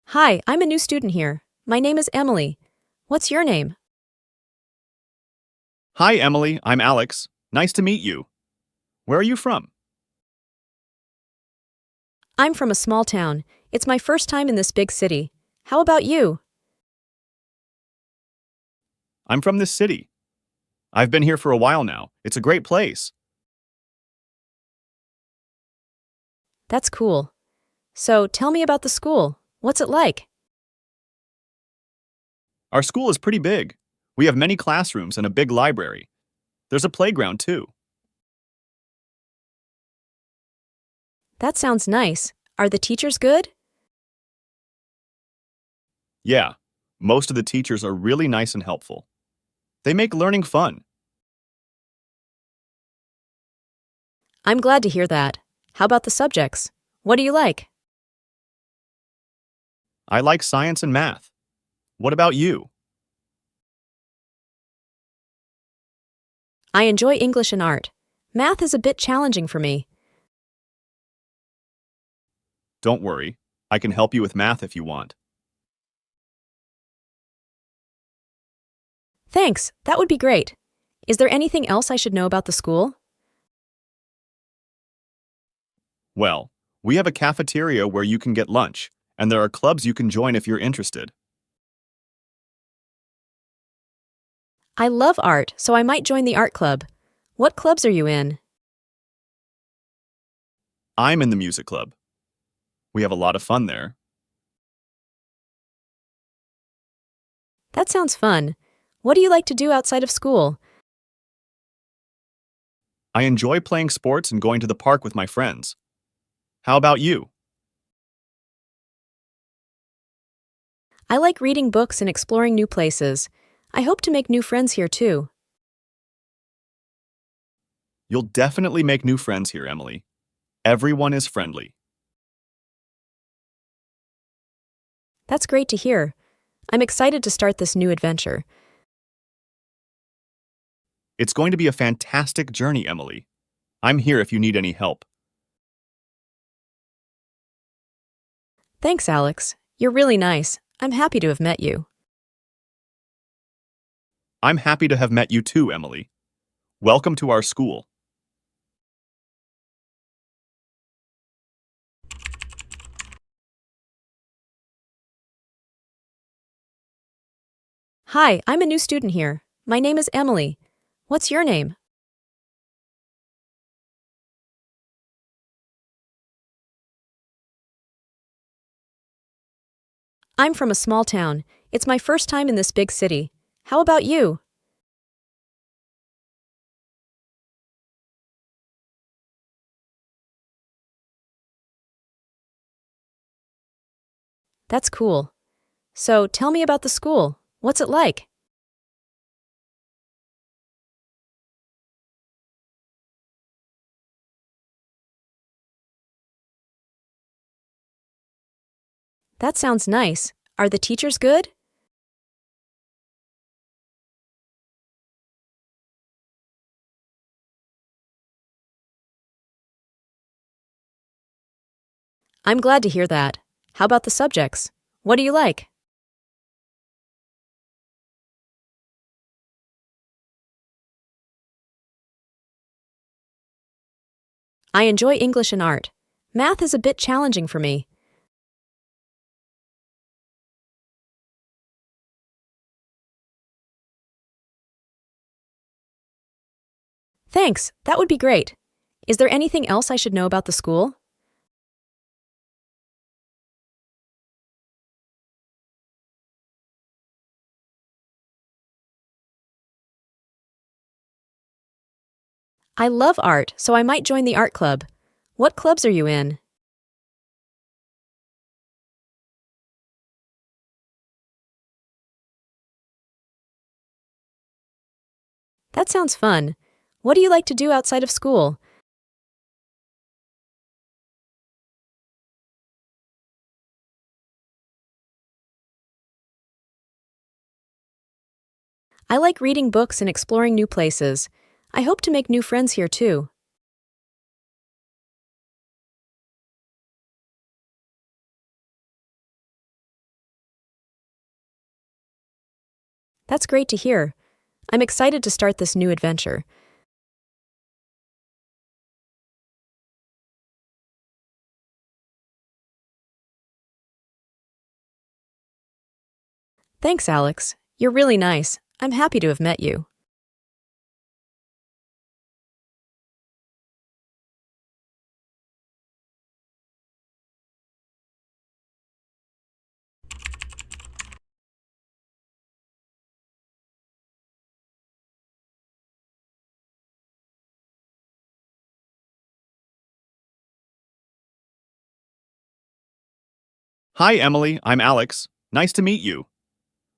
Hi, I'm a new student here. My name is Emily. What's your name? Hi, Emily. I'm Alex. Nice to meet you. Where are you from? I'm from a small town. It's my first time in this big city. How about you? I'm from this city. I've been here for a while now. It's a great place. That's cool. So tell me about the school. What's it like? Our school is pretty big. We have many classrooms and a big library. There's a playground, too. That sounds nice. Are the teachers good? Yeah, most of the teachers are really nice and helpful. They make learning fun. I'm glad to hear that. How about the subjects? What do you like? I like science and math. What about you? I enjoy English and art. Math is a bit challenging for me. Don't worry. I can help you with math if you want. Thanks, that would be great. Is there anything else I should know about the school? Well, we have a cafeteria where you can get lunch, and there are clubs you can join if you're interested. I love art, so I might join the art club. What clubs are you in? I'm in the music club. We have a lot of fun there. That sounds fun. What do you like to do outside of school? I enjoy playing sports and going to the park with my friends. How about you? I like reading books and exploring new places. I hope to make new friends here too. You'll definitely make new friends here, Emily. Everyone is friendly. That's great to hear. I'm excited to start this new adventure. It's going to be a fantastic journey, Emily. I'm here if you need any help. Thanks, Alex. You're really nice. I'm happy to have met you. I'm happy to have met you too, Emily. Welcome to our school. Hi, I'm a new student here. My name is Emily. What's your name? I'm from a small town. It's my first time in this big city. How about you? That's cool. So tell me about the school. What's it like? That sounds nice. Are the teachers good? I'm glad to hear that. How about the subjects? What do you like? I enjoy English and art. Math is a bit challenging for me. Thanks, that would be great. Is there anything else I should know about the school? I love art, so I might join the art club. What clubs are you in? That sounds fun. What do you like to do outside of school? I like reading books and exploring new places. I hope to make new friends here too. That's great to hear. I'm excited to start this new adventure. Thanks, Alex. You're really nice. I'm happy to have met you. Hi, Emily. I'm Alex. Nice to meet you.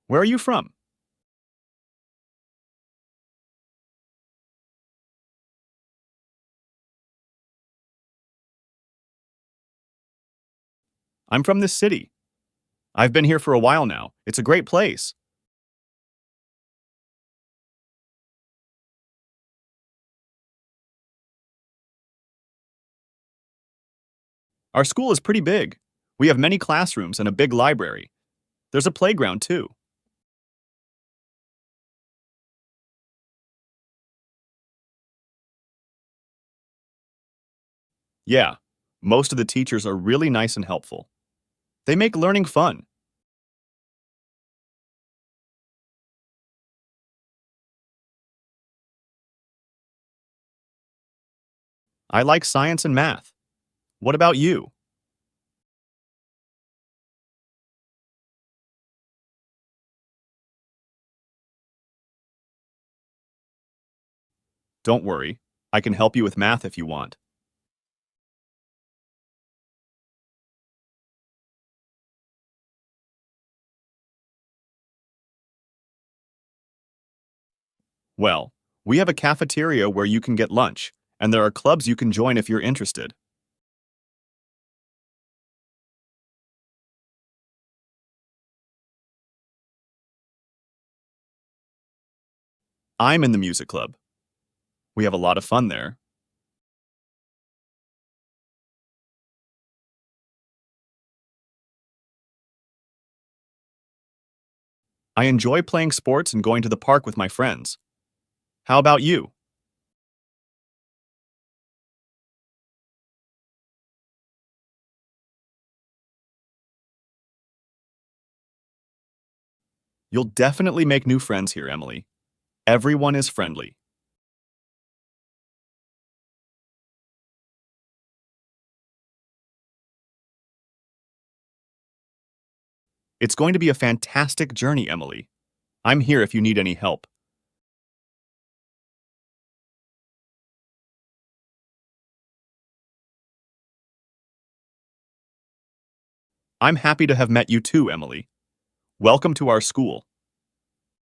Where are you from? I'm from this city. I've been here for a while now. It's a great place. Our school is pretty big. We have many classrooms and a big library. There's a playground, too. Yeah, most of the teachers are really nice and helpful. They make learning fun. I like science and math. What about you? Don't worry. I can help you with math if you want. Well, we have a cafeteria where you can get lunch, and there are clubs you can join if you're interested. I'm in the music club. We have a lot of fun there. I enjoy playing sports and going to the park with my friends. How about you? You'll definitely make new friends here, Emily. Everyone is friendly. It's going to be a fantastic journey, Emily. I'm here if you need any help. I'm happy to have met you too, Emily. Welcome to our school.